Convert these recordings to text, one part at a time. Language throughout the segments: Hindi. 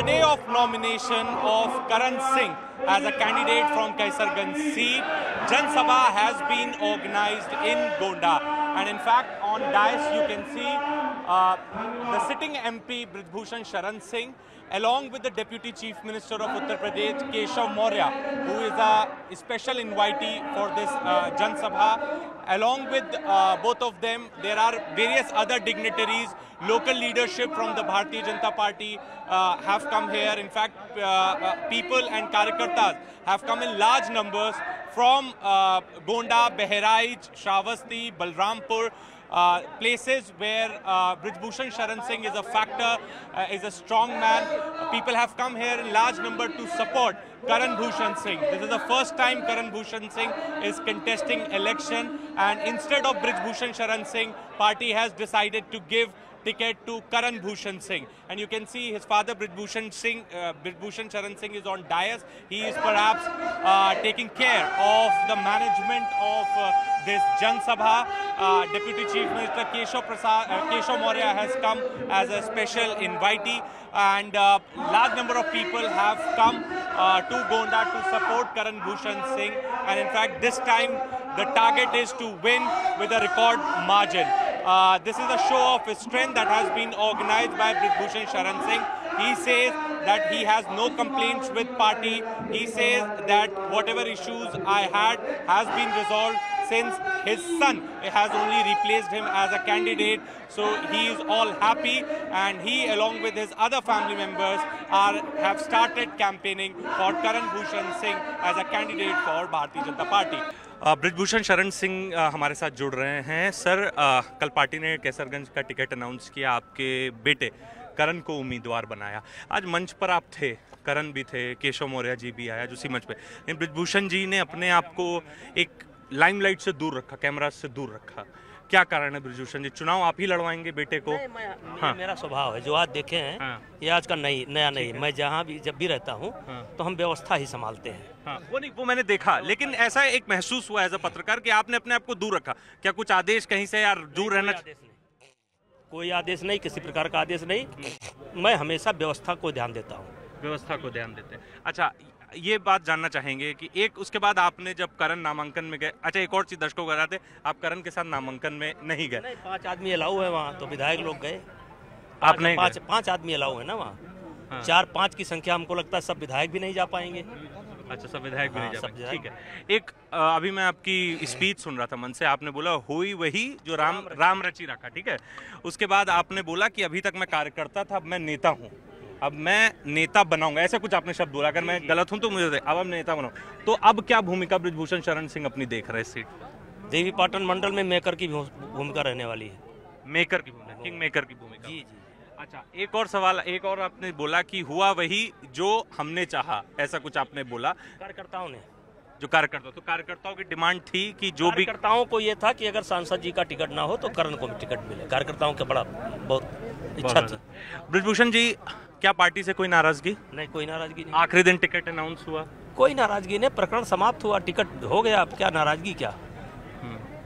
the day of nomination of Karan Singh as a candidate from Kaisarganj seat, Jan Sabha has been organized in Gonda. And in fact, on dais you can see the sitting MP Brij Bhushan Sharan Singh, along with the Deputy Chief Minister of Uttar Pradesh, Keshav Maurya, who is a special invitee for this Jan Sabha. Along with both of them, there are various other dignitaries, local leadership from the Bharatiya Janata Party have come here. In fact, people and Karyakartas have come in large numbers from Gonda, Baharaich, Shravasti, Balrampur, places where Brij Bhushan Sharan Singh is a factor, is a strong man. People have come here in large number to support Karan Bhushan Singh. This is the first time Karan Bhushan Singh is contesting election, and instead of Brij Bhushan Sharan Singh, party has decided to give ticket to Karan Bhushan Singh. And you can see his father Brij Bhushan Sharan Singh is on dais. He is perhaps taking care of the management of this Jan Sabha. Deputy Chief Minister Keshav Maurya has come as a special invitee, and large number of people have come to Gonda to support Karan Bhushan Singh. And in fact, this time the target is to win with a record margin. This is a show of strength that has been organized by Brij Bhushan Sharan Singh. He says that he has no complaints with party. He says that whatever issues I had has been resolved since his son has only replaced him as a candidate. So he is all happy, and he along with his other family members have started campaigning for Karan Bhushan Singh as a candidate for Bharatiya Janata Party. Bridge Bhushan Sharan Singh हमारे साथ जुड़ रहे हैं। सर, कल पार्टी ने कैसरगंज का टिकट अनाउंस किया, आपके बेटे करण को उम्मीदवार बनाया। आज मंच पर आप थे, करण भी थे, केशव मौर्य जी भी आया उसी मंच पे। लेकिन ब्रिज भूषण जी ने अपने आप को एक लाइमलाइट से दूर रखा, कैमरा से दूर रखा। क्या कारण है ब्रिज भूषण जी? चुनाव आप ही लड़वाएंगे बेटे को? हाँ, मेरा स्वभाव है, जो आज देखे हैं। हाँ। ये आज का नया नहीं। मैं जहाँ भी जब भी रहता हूँ, हाँ, तो हम व्यवस्था ही संभालते हैं। हाँ, वो मैंने देखा, लेकिन ऐसा एक महसूस हुआ एज अ पत्रकार कि आपने अपने आप को दूर रखा। क्या कुछ आदेश कहीं से यार दूर रहना? कोई आदेश नहीं, किसी प्रकार का आदेश नहीं। मैं हमेशा व्यवस्था को ध्यान देता हूँ। व्यवस्था को ध्यान देते हैं। अच्छा, ये बात जानना चाहेंगे कि एक उसके बाद आपने जब करण नामांकन में गए, अच्छा एक और चीज दर्शकों को बताते, आप करण के साथ नामांकन में नहीं गए? नहीं, 5 आदमी अलाउ है वहाँ, तो विधायक लोग गए। आपने 5 आदमी अलाउ है ना वहाँ। हाँ। 4-5 की संख्या हमको लगता है सब विधायक भी नहीं जा पाएंगे। अच्छा, सब विधायक भी नहीं जा पाएंगे, ठीक है। एक अभी मैं आपकी स्पीच सुन रहा था मन से, आपने बोला हुई वही जो राम रची रखा, ठीक है। उसके बाद आपने बोला कि अभी तक मैं कार्यकर्ता था, अब मैं नेता हूँ, अब मैं नेता बनाऊंगा, ऐसा कुछ आपने शब्द बोला। अगर मैं गलत हूं तो मुझे अब नेता बनाऊं। तो अब क्या भूमिका ब्रिज भूषण शरण सिंह अपनी देख रहे सीट? देवी पाटन मंडल में मेकर की भूमिका रहने वाली है। मेकर की भूमिका, किंग मेकर की भूमिका। जी। अच्छा, एक और सवाल, एक और आपने बोला कि हुआ वही जो हमने चाहा, ऐसा कुछ आपने बोला। कार्यकर्ताओं ने जो कार्यकर्ताओं की डिमांड थी कि जो भी कार्यकर्ताओं को ये था कि अगर सांसद जी का टिकट ना हो तो करण को भी टिकट मिले। कार्यकर्ताओं का बहुत इच्छा थी। ब्रिज भूषण जी, क्या पार्टी से कोई नाराजगी? नहीं, कोई नाराजगी नहीं। आखिरी दिन टिकट अनाउंस हुआ, कोई नाराजगी नहीं, प्रकरण समाप्त हुआ, टिकट हो गया, अब क्या नाराजगी? क्या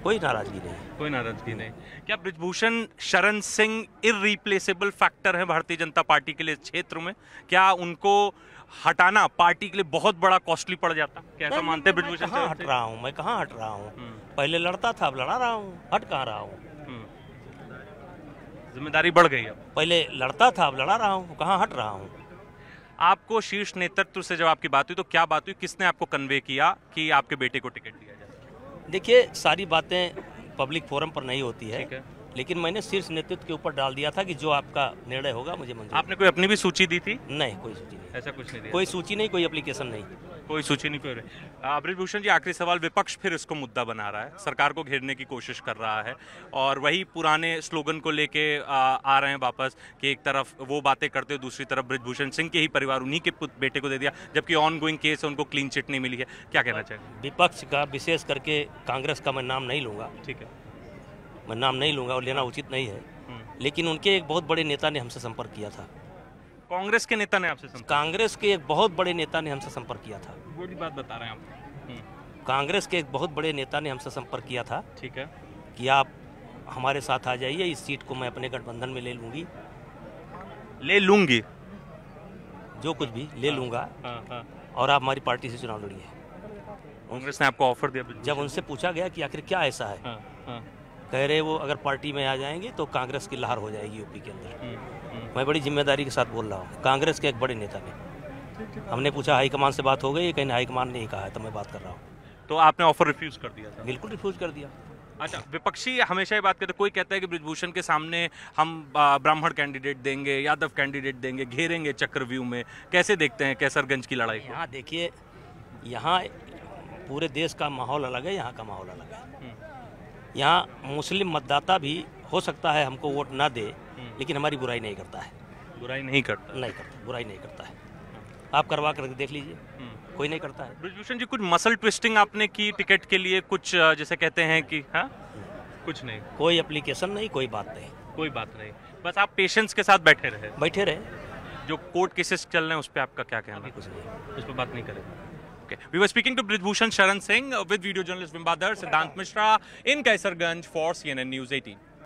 कोई नाराजगी नहीं, कोई नाराजगी नहीं। क्या bridge Bhushan Sharan Singh irreplaceable factor है भारतीय जनता पार्टी के लिए क्षेत्र में? क्या उनको हटाना पार्टी के लिए बहुत बड़ा कॉस्टली पड़ जाता? कैसा मानते हैं ब्रिज भूषण? कहाँ हट रहा हूँ मैं, कहाँ हट रहा हूँ? पहले लड़ता था, अब लड़ा रहा हूँ, हट कहाँ रहा हूँ? जिम्मेदारी बढ़ गई है। पहले लड़ता था, अब लड़ा रहा हूँ, कहाँ हट रहा हूँ? आपको शीर्ष नेतृत्व से जब आपकी बात हुई तो क्या बात हुई, किसने आपको कन्वे किया कि आपके बेटे को टिकट दिया जाए? देखिए, सारी बातें पब्लिक फोरम पर नहीं होती है, लेकिन मैंने शीर्ष नेतृत्व के ऊपर डाल दिया था कि जो आपका निर्णय होगा मुझे मंजूर। आपने कोई अपनी भी सूची दी थी? नहीं, कोई सूची नहीं। ऐसा कुछ नहीं दिया? कोई सूची नहीं, कोई एप्लीकेशन नहीं, कोई सूची नहीं। कोई ब्रिज भूषण जी, आखिरी सवाल, विपक्ष फिर इसको मुद्दा बना रहा है, सरकार को घेरने की कोशिश कर रहा है, और वही पुराने स्लोगन को लेके आ रहे हैं वापस कि एक तरफ वो बातें करते हो, दूसरी तरफ ब्रिज भूषण सिंह के ही परिवार उन्हीं के बेटे को दे दिया, जबकि ऑन गोइंग केस है, उनको क्लीन चिट नहीं मिली है। क्या कहना चाहिए? विपक्ष का, विशेष करके कांग्रेस का मैं नाम नहीं लूँगा, ठीक है, मैं नाम नहीं लूँगा और लेना उचित नहीं है, लेकिन उनके एक बहुत बड़े नेता ने हमसे संपर्क किया था। कांग्रेस के नेता ने आपसे संपर्क? कांग्रेस के एक बहुत बड़े नेता ने हमसे संपर्क किया था। बड़ी बात बता रहे हैं आप। कांग्रेस के एक बहुत बड़े नेता ने हमसे संपर्क किया था, ठीक है, कि आप हमारे साथ आ जाइए, इस सीट को मैं अपने गठबंधन में ले लूंगी। जो कुछ भी ले लूँगा और आप हमारी पार्टी से चुनाव लड़िए। कांग्रेस ने आपको ऑफर दिया? जब उनसे पूछा गया कि आखिर क्या ऐसा है, कह रहे वो अगर पार्टी में आ जाएंगे तो कांग्रेस की लहर हो जाएगी यूपी के अंदर। मैं बड़ी जिम्मेदारी के साथ बोल रहा हूँ, कांग्रेस के एक बड़े नेता ने। हमने पूछा हाईकमान से बात हो गई, कहीं हाईकमान ने ही कहा है, तो मैं बात कर रहा हूँ। तो आपने ऑफर रिफ्यूज कर दिया था? बिल्कुल रिफ्यूज कर दिया। अच्छा, विपक्षी हमेशा ये बात करते, कोई कहता है कि बृजभूषण के सामने हम ब्राह्मण कैंडिडेट देंगे, यादव कैंडिडेट देंगे, घेरेंगे चक्रव्यूह में। कैसे देखते हैं कैसरगंज की लड़ाई? यहाँ देखिए, यहाँ पूरे देश का माहौल अलग है, यहाँ का माहौल अलग है। यहाँ मुस्लिम मतदाता भी हो सकता है हमको वोट ना दे, लेकिन हमारी बुराई नहीं करता है। बुराई नहीं करता? नहीं करता, बुराई नहीं करता है। आप करवा कर देख लीजिए, कोई नहीं करता है। बृजभूषण जी, कुछ मसल ट्विस्टिंग आपने की टिकट के लिए, कुछ जैसे कहते हैं कि हाँ? कुछ नहीं? कोई एप्लीकेशन नहीं, कोई बात नहीं। कोई बात नहीं, बस आप पेशेंस के साथ बैठे रहे। जो कोर्ट केसेस चल रहे हैं उस पर आपका क्या कहना? कुछ नहीं, उस पर बात नहीं करेंगे। Okay. We were speaking to Brijbhushan Sharan Singh with video journalist Vimbadar Siddhant Mishra in Kaisarganj for CNN News 18.